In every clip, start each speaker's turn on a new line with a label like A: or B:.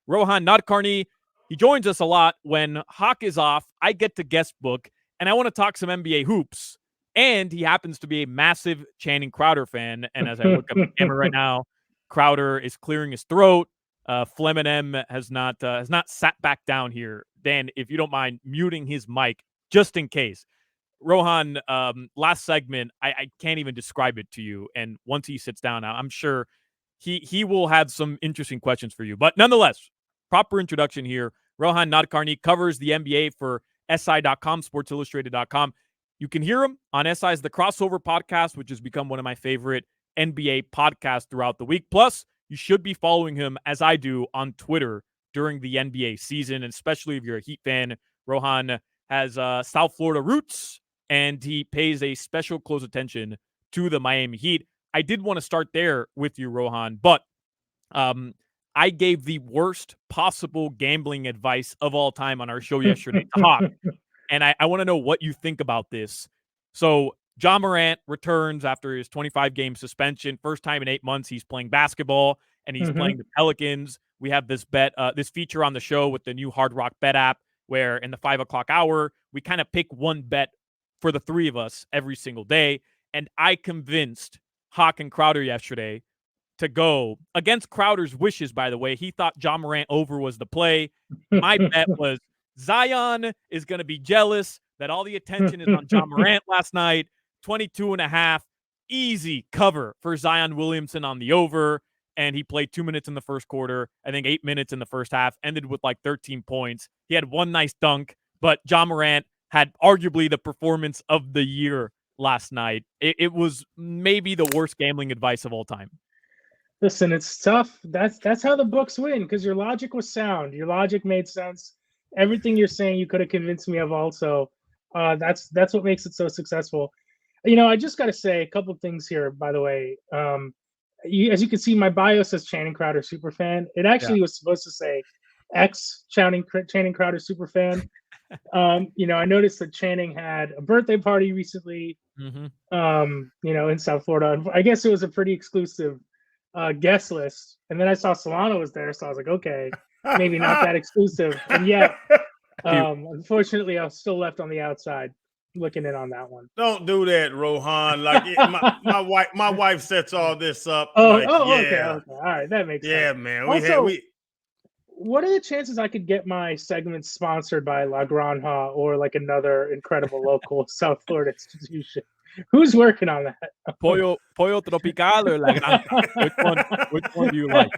A: Rohan Nadkarni. He joins us a lot when Hoch is off. I get to guest book, and I want to talk some NBA hoops. And he happens to be a massive Channing Crowder fan. And as I look up the camera right now, Crowder is clearing his throat. Fleminem has not sat back down here. Dan, if you don't mind muting his mic just in case. Rohan, last segment, I can't even describe it to you. And once he sits down, I'm sure he will have some interesting questions for you. But nonetheless, proper introduction here. Rohan Nadkarni covers the NBA for SI.com, SportsIllustrated.com. You can hear him on SI's The Crossover Podcast, which has become one of my favorite NBA podcasts throughout the week. Plus, you should be following him, as I do, on Twitter during the NBA season, and especially if you're a Heat fan. Rohan has South Florida roots, and he pays a special close attention to the Miami Heat. I did want to start there with you, Rohan, but I gave the worst possible gambling advice of all time on our show yesterday to Hoch, and I want to know what you think about this. So Ja Morant returns after his 25-game suspension. First time in 8 months he's playing basketball, and he's playing the Pelicans. We have this this feature on the show with the new Hard Rock Bet app, where in the 5 o'clock hour, we kind of pick one bet for the three of us every single day. And I convinced Hoch and Crowder yesterday to go against Crowder's wishes, by the way. He thought Ja Morant over was the play. My bet was Zion is going to be jealous that all the attention is on Ja Morant last night. 22.5, easy cover for Zion Williamson on the over. And he played 2 minutes in the first quarter, I think 8 minutes in the first half, ended with like 13 points. He had one nice dunk, but Ja Morant had arguably the performance of the year last night. It was maybe the worst gambling advice of all time.
B: Listen, it's tough. That's how the books win, because your logic was sound. Your logic made sense. Everything you're saying, you could have convinced me of also. That's what makes it so successful. I just got to say a couple of things here, by the way. As you can see, my bio says Channing Crowder superfan. It actually was supposed to say ex Channing Crowder superfan. I noticed that Channing had a birthday party recently, in South Florida. I guess it was a pretty exclusive guest list. And then I saw Solano was there, so I was like, okay, maybe not that exclusive. And yet, unfortunately, I was still left on the outside looking in on that one.
C: Don't do that, Rohan. Like my wife sets all this up.
B: Okay. All right, that makes sense.
C: Yeah, man.
B: What are the chances I could get my segment sponsored by La Granja or like another incredible local South Florida institution? Who's working on that?
A: Pollo Tropical or La Granja? Which one do you like?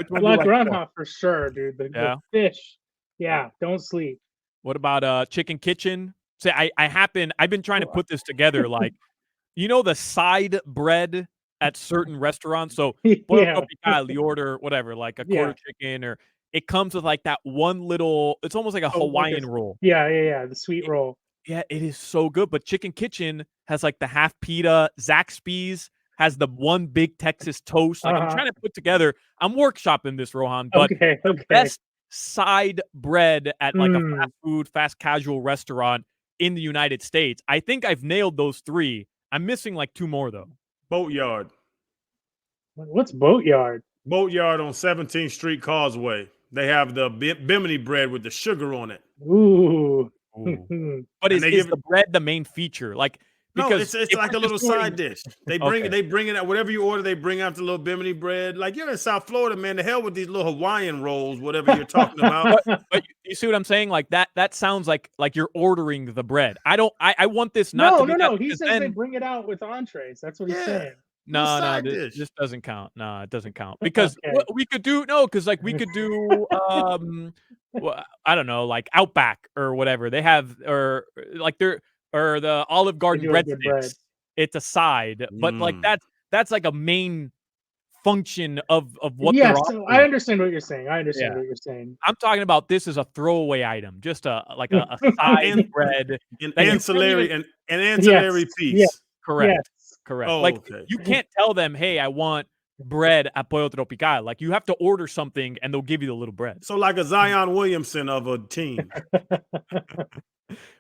B: La Granja for sure, dude. The fish. Yeah, don't sleep.
A: What about Chicken Kitchen? Say I've been trying to put this together, like, the side bread at certain restaurants. So Pollo Tropical, you order whatever, like a quarter chicken, or it comes with like that one little, it's almost like a Hawaiian roll.
B: Yeah, the sweet roll.
A: Yeah, it is so good. But Chicken Kitchen has like the half pita. Zaxby's has the one big Texas toast. Like I'm trying to put together, I'm workshopping this, Rohan, but the best side bread at like a fast food, fast casual restaurant in the United States. I think I've nailed those three. I'm missing like two more though.
C: Boatyard.
B: What's Boatyard?
C: Boatyard on 17th Street Causeway. They have the Bimini bread with the sugar on it.
B: Ooh.
A: But is the bread the main feature? Like, because
C: no, it's like a little side dish. They bring it out, whatever you order, they bring out the little Bimini bread. Like, you're in South Florida, man. The hell with these little Hawaiian rolls, whatever you're talking about.
A: but you see what I'm saying? Like that sounds like you're ordering the bread. I want this not to be.
B: No. He says they bring it out with entrees. That's what he's saying.
A: No, this doesn't count. No, it doesn't count, because we could do we could do well, I don't know, like Outback or whatever they have, or like or the Olive Garden breadsticks. It's a side, but like that's like a main function of what they're offering.
B: So I understand what you're saying. I'm
A: talking about this as a throwaway item, just a side bread,
C: an ancillary piece.
B: Yes.
A: Correct.
B: Yes.
A: Correct. You can't tell them, hey, I want bread at Pollo Tropical. Like, you have to order something and they'll give you the little bread.
C: So like a Zion Williamson of a team.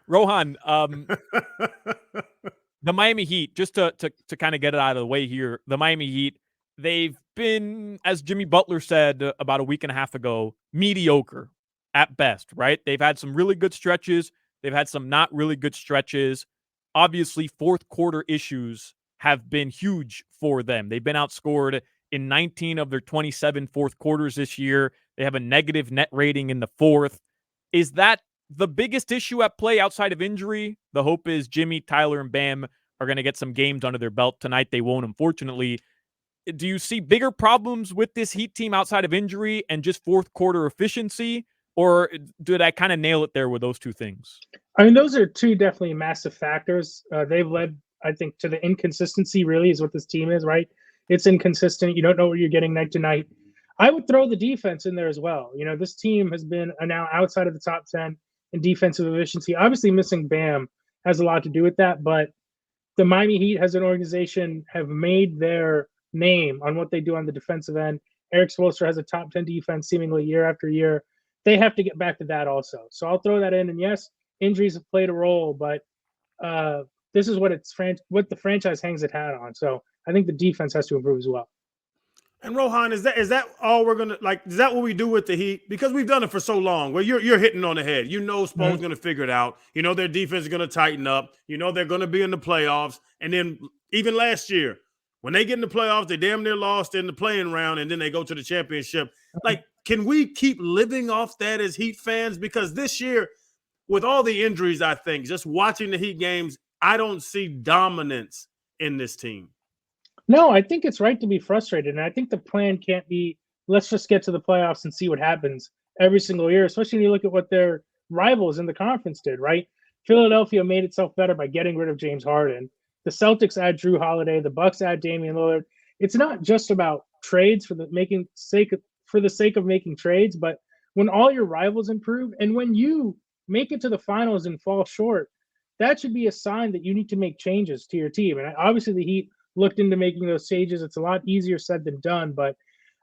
A: Rohan, the Miami Heat, just to kind of get it out of the way here, the Miami Heat they've been, as Jimmy Butler said about a week and a half ago, mediocre at best, right? They've had some really good stretches. They've had some not really good stretches. Obviously, fourth quarter issues have been huge for them. They've been outscored in 19 of their 27 fourth quarters this year. They have a negative net rating in the fourth. Is that the biggest issue at play outside of injury? The hope is Jimmy, Tyler, and Bam are going to get some games under their belt tonight. They won't, unfortunately. Do you see bigger problems with this Heat team outside of injury and just fourth quarter efficiency? Or did I kind of nail it there with those two things?
B: I mean, those are two definitely massive factors. They've led, I think, to the inconsistency, really, is what this team is, right? It's inconsistent. You don't know what you're getting night to night. I would throw the defense in there as well. This team has been now outside of the top 10 in defensive efficiency. Obviously, missing Bam has a lot to do with that, but the Miami Heat as an organization have made their name on what they do on the defensive end. Eric Spoelstra has a top 10 defense seemingly year after year. They have to get back to that also. So I'll throw that in. And yes, injuries have played a role, but this is what the franchise hangs its hat on. So I think the defense has to improve as well.
C: And Rohan, is that all we're gonna like? Is that what we do with the Heat? Because we've done it for so long. Where you're hitting on the head. Spo's gonna figure it out. Their defense is gonna tighten up. They're gonna be in the playoffs. And then even last year, when they get in the playoffs, they damn near lost in the playing round, and then they go to the championship. Like, can we keep living off that as Heat fans? Because this year, with all the injuries, I think, just watching the Heat games, I don't see dominance in this team.
B: No, I think it's right to be frustrated. And I think the plan can't be, let's just get to the playoffs and see what happens every single year, especially when you look at what their rivals in the conference did, right? Philadelphia made itself better by getting rid of James Harden. The Celtics add Drew Holiday. The Bucks add Damian Lillard. It's not just about trades for the sake of making trades, but when all your rivals improve and when you make it to the finals and fall short, that should be a sign that you need to make changes to your team. And obviously the Heat looked into making those changes. It's a lot easier said than done, but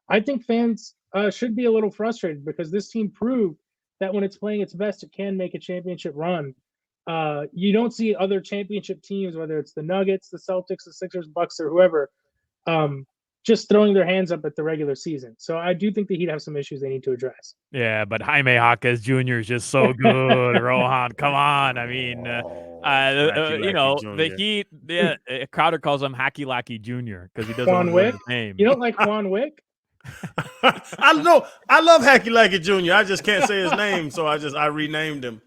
B: I think fans should be a little frustrated because this team proved that when it's playing its best, it can make a championship run. You don't see other championship teams, whether it's the Nuggets, the Celtics, the Sixers, Bucks, or whoever, just throwing their hands up at the regular season. So I do think the Heat have some issues they need to address.
A: Yeah, but Jaime Jaquez Jr. is just so good, Rohan. Come on. I mean, the Heat, Crowder calls him Hacky Lacky Jr. because he doesn't want his name.
B: You don't like Juan Wick?
C: I know. I love Hacky Lacky Jr. I just can't say his name, so I renamed him.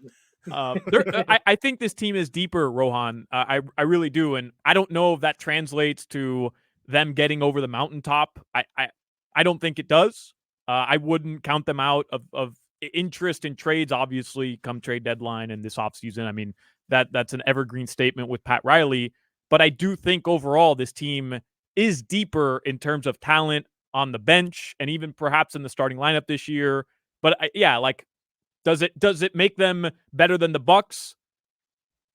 A: I think this team is deeper, Rohan. I really do, and I don't know if that translates to them getting over the mountaintop. I don't think it does. I wouldn't count them out of interest in trades, obviously, come trade deadline and this offseason. I mean, that's an evergreen statement with Pat Riley. But I do think overall this team is deeper in terms of talent on the bench and even perhaps in the starting lineup this year. But does it make them better than the Bucks?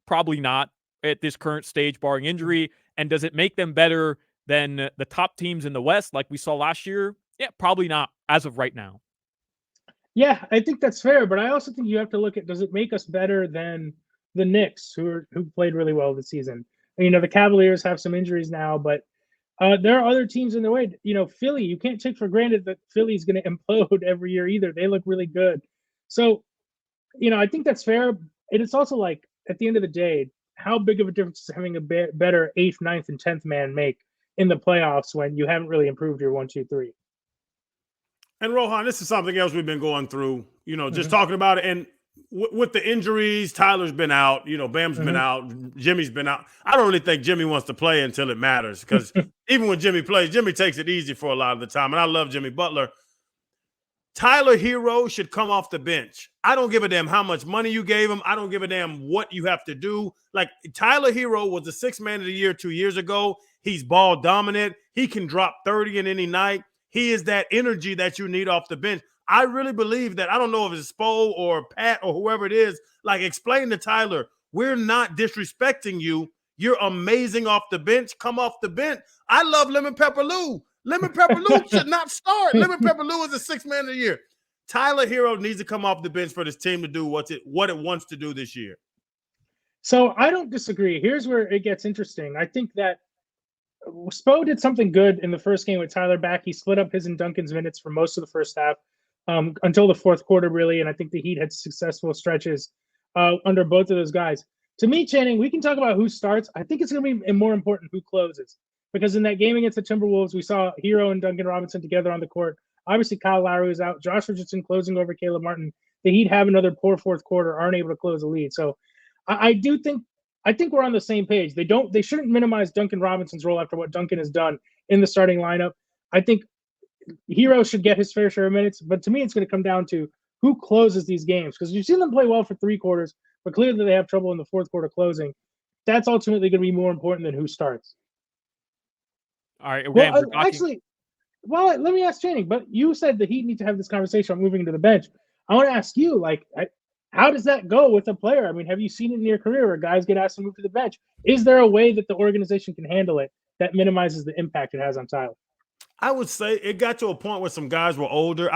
A: Probably not at this current stage, barring injury. And does it make them better than the top teams in the West like we saw last year? Yeah, probably not as of right now.
B: Yeah, I think that's fair. But I also think you have to look at, does it make us better than the Knicks, who played really well this season? The Cavaliers have some injuries now, but there are other teams in the way. Philly, you can't take for granted that Philly's going to implode every year either. They look really good. So, I think that's fair. And it's also like, at the end of the day, how big of a difference does having a better 8th, 9th, and 10th man make in the playoffs when you haven't really improved your 1, 2, 3?
C: And Rohan, this is something else we've been going through, just talking about it. And with the injuries, Tyler's been out, Bam's been out, Jimmy's been out. I don't really think Jimmy wants to play until it matters because even when Jimmy plays, Jimmy takes it easy for a lot of the time. And I love Jimmy Butler. Tyler Herro should come off the bench. I don't give a damn how much money you gave him. I don't give a damn what you have to do. Like, Tyler Herro was the 6th man of the year 2 years ago. He's ball dominant. He can drop 30 in any night. He is that energy that you need off the bench. I really believe that. I don't know if it's Spo or Pat or whoever it is. Like, explain to Tyler, we're not disrespecting you. You're amazing off the bench. Come off the bench. I love Lemon Pepper Lou. Lemon Pepper Lou should not start. Lemon Pepper Lou is the 6th man of the year. Tyler Herro needs to come off the bench for this team to do what it wants to do this year.
B: So I don't disagree. Here's where it gets interesting. I think that Spo did something good in the first game with Tyler back. He split up his and Duncan's minutes for most of the first half until the fourth quarter, really. And I think the Heat had successful stretches under both of those guys. To me, Channing, we can talk about who starts. I think it's going to be more important who closes. Because in that game against the Timberwolves, we saw Herro and Duncan Robinson together on the court. Obviously, Kyle Lowry was out. Josh Richardson closing over Caleb Martin. The Heat have another poor fourth quarter, aren't able to close a lead. So I think we're on the same page. They shouldn't minimize Duncan Robinson's role after what Duncan has done in the starting lineup. I think Herro should get his fair share of minutes, but to me, it's going to come down to who closes these games, because you've seen them play well for three quarters, but clearly they have trouble in the fourth quarter closing. That's ultimately going to be more important than who starts.
A: All right. Again,
B: let me ask Channing, but you said the Heat need to have this conversation on moving to the bench. I want to ask you, like, how does that go with a player? I mean, have you seen it in your career where guys get asked to move to the bench? Is there a way that the organization can handle it that minimizes the impact it has on Tyler?
C: I would say it got to a point where some guys were older.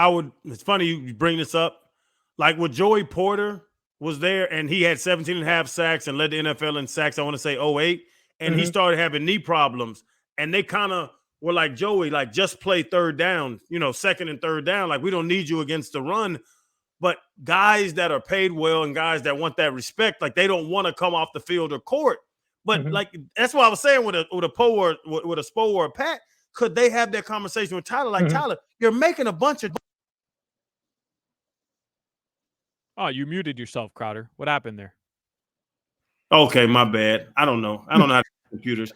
C: It's funny you bring this up. Like with Joey Porter was there and he had 17 and a half sacks and led the NFL in sacks, I want to say 08. And he started having knee problems. And they kind of were like, Joey, like just play third down, second and third down. Like we don't need you against the run. But guys that are paid well and guys that want that respect, like they don't want to come off the field or court. But like that's what I was saying with a Spo or a Pat. Could they have that conversation with Tyler? Like Tyler, you're making a bunch of.
A: Oh, you muted yourself, Crowder. What happened there?
C: Okay, my bad. I don't know how to use computers.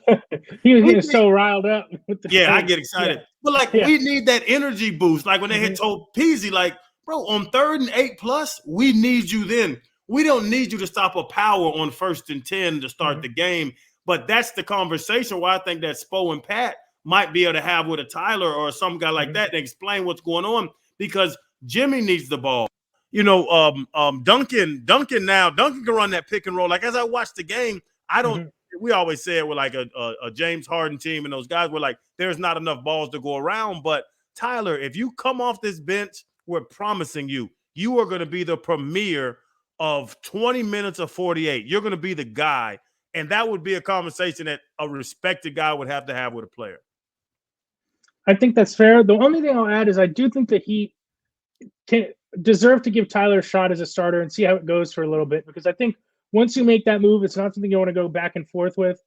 B: He was getting so riled up. With the
C: I get excited. But we need that energy boost. Like when they had told Peasy, like, bro, on 3rd and 8+, we need you then. We don't need you to stop a power on 1st and 10 to start the game. But that's the conversation where I think that Spo and Pat might be able to have with a Tyler or some guy like that and explain what's going on, because Jimmy needs the ball. Duncan can run that pick and roll. Like as I watch the game, we always say it with like a James Harden team and those guys were like, there's not enough balls to go around. But Tyler, if you come off this bench, we're promising you are going to be the premier of 20 minutes of 48. You're going to be the guy. And that would be a conversation that a respected guy would have to have with a player.
B: I think that's fair. The only thing I'll add is I do think that he can deserve to give Tyler a shot as a starter and see how it goes for a little bit, because I think once you make that move, it's not something you want to go back and forth with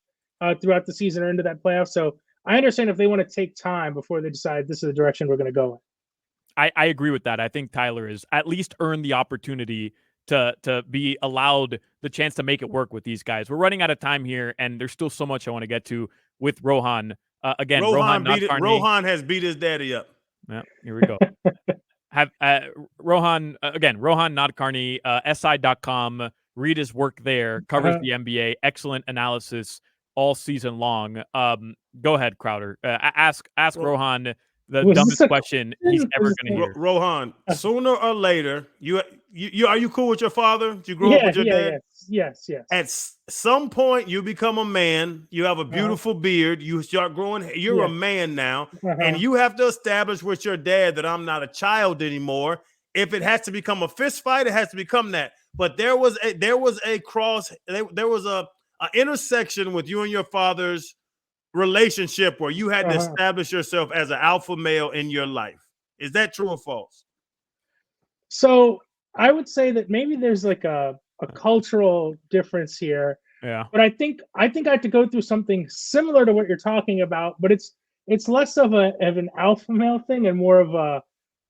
B: throughout the season or into that playoff. So I understand if they want to take time before they decide this is the direction we're going to go in.
A: I agree with that. I think Tyler has at least earned the opportunity to be allowed the chance to make it work with these guys. We're running out of time here, and there's still so much I want to get to with Rohan. Again, Rohan Nadkarni.
C: Rohan has beat his daddy up.
A: Yeah, here we go. Rohan Nadkarni, SI.com. Read his work there. Covers the NBA. Excellent analysis all season long. Go ahead, Crowder. Ask Rohan the dumbest question he's ever going to hear.
C: Rohan, sooner or later, are you cool with your father? Did you grow up with your dad?
B: Yes.
C: At some point, you become a man. You have a beautiful beard. You start growing. You're a man now, and you have to establish with your dad that I'm not a child anymore. If it has to become a fist fight, it has to become that. But there was a intersection with you and your father's relationship where you had to establish yourself as an alpha male in your life. Is that true or false?
B: So I would say that maybe there's like a cultural difference here.
A: Yeah.
B: But I think I have to go through something similar to what you're talking about, but it's less of an alpha male thing and more of a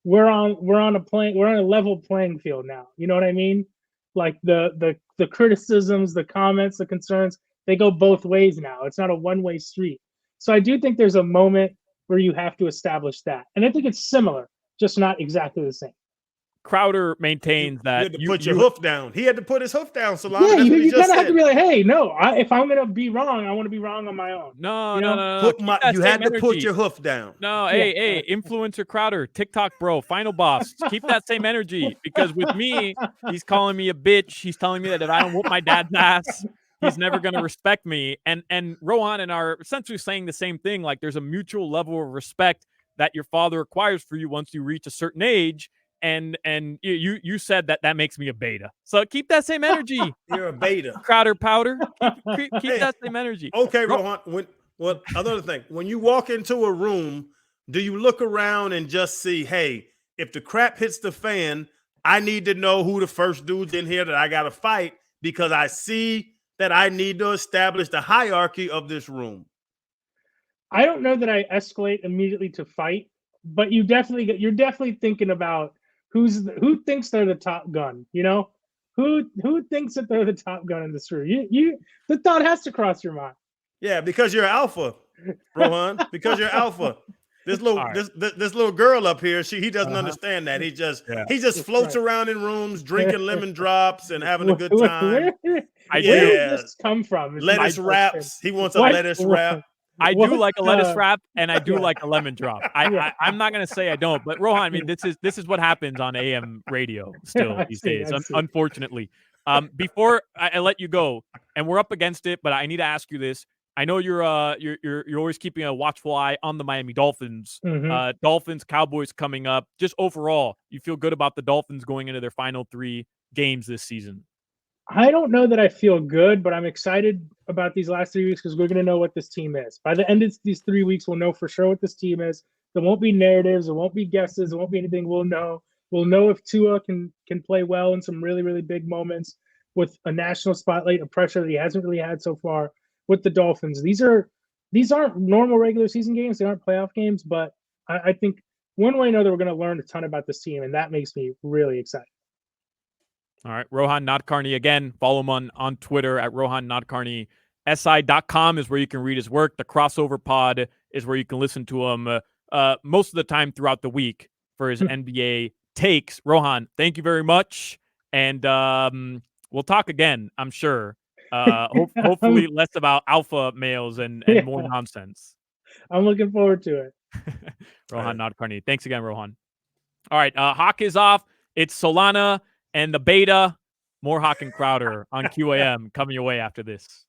B: we're on a level playing field now. You know what I mean? Like the criticisms, the comments, the concerns, they go both ways now. It's not a one-way street. So I do think there's a moment where you have to establish that. And I think it's similar, just not exactly the same.
A: Crowder maintains that
C: you had to put your hoof down. He had to put his hoof down. So
B: yeah, you kind of have to be like, hey, no, if I'm gonna be wrong, I want to be wrong on my own.
A: No.
C: You had to put your hoof down.
A: No, hey, influencer Crowder, TikTok bro, final boss. Keep that same energy, because with me, he's calling me a bitch. He's telling me that if I don't whoop my dad's ass, he's never gonna respect me. And Rohan and I are essentially saying the same thing. Like there's a mutual level of respect that your father acquires for you once you reach a certain age. And you said that makes me a beta. So keep that same energy.
C: You're a beta.
A: Crowder powder. Keep that same energy.
C: Okay, Rohan. Well, another thing, when you walk into a room, do you look around and just see, hey, if the crap hits the fan, I need to know who the first dudes in here that I got to fight because I see that I need to establish the hierarchy of this room.
B: I don't know that I escalate immediately to fight, but you're definitely thinking about who thinks they're the top gun. You know, who thinks that they're the top gun in this room. The thought has to cross your mind.
C: Yeah, because you're alpha, Rohan. Because you're alpha. This little girl up here, he doesn't understand that. He just floats around in rooms, drinking lemon drops and having a good time.
B: Where did this come from?
C: Lettuce wraps. He wants a lettuce wrap.
A: I do like a lettuce wrap, and I do like a lemon drop. I'm not gonna say I don't, but Rohan, I mean, this is what happens on AM radio still these days, unfortunately. Before I let you go, and we're up against it, but I need to ask you this. I know you're always keeping a watchful eye on the Miami Dolphins.
B: Mm-hmm.
A: Dolphins, Cowboys coming up. Just overall, you feel good about the Dolphins going into their final 3 games this season?
B: I don't know that I feel good, but I'm excited about these last 3 weeks because we're going to know what this team is. By the end of these 3 weeks, we'll know for sure what this team is. There won't be narratives. There won't be guesses. There won't be anything. We'll know. We'll know if Tua can play well in some really, really big moments with a national spotlight of pressure that he hasn't really had so far with the Dolphins. These aren't normal regular season games. They aren't playoff games, but I think one way or another, we're going to learn a ton about this team, and that makes me really excited.
A: All right, Rohan Nadkarni again. Follow him on Twitter at Rohan Nadkarni. SI.com is where you can read his work. The Crossover Pod is where you can listen to him most of the time throughout the week for his NBA takes. Rohan, thank you very much, and we'll talk again, I'm sure. Hopefully less about alpha males and more nonsense.
B: I'm looking forward to it.
A: Rohan Nadkarni. Thanks again, Rohan. All right, Hoch is off. It's Solana and the beta. More Hoch and Crowder on QAM coming your way after this.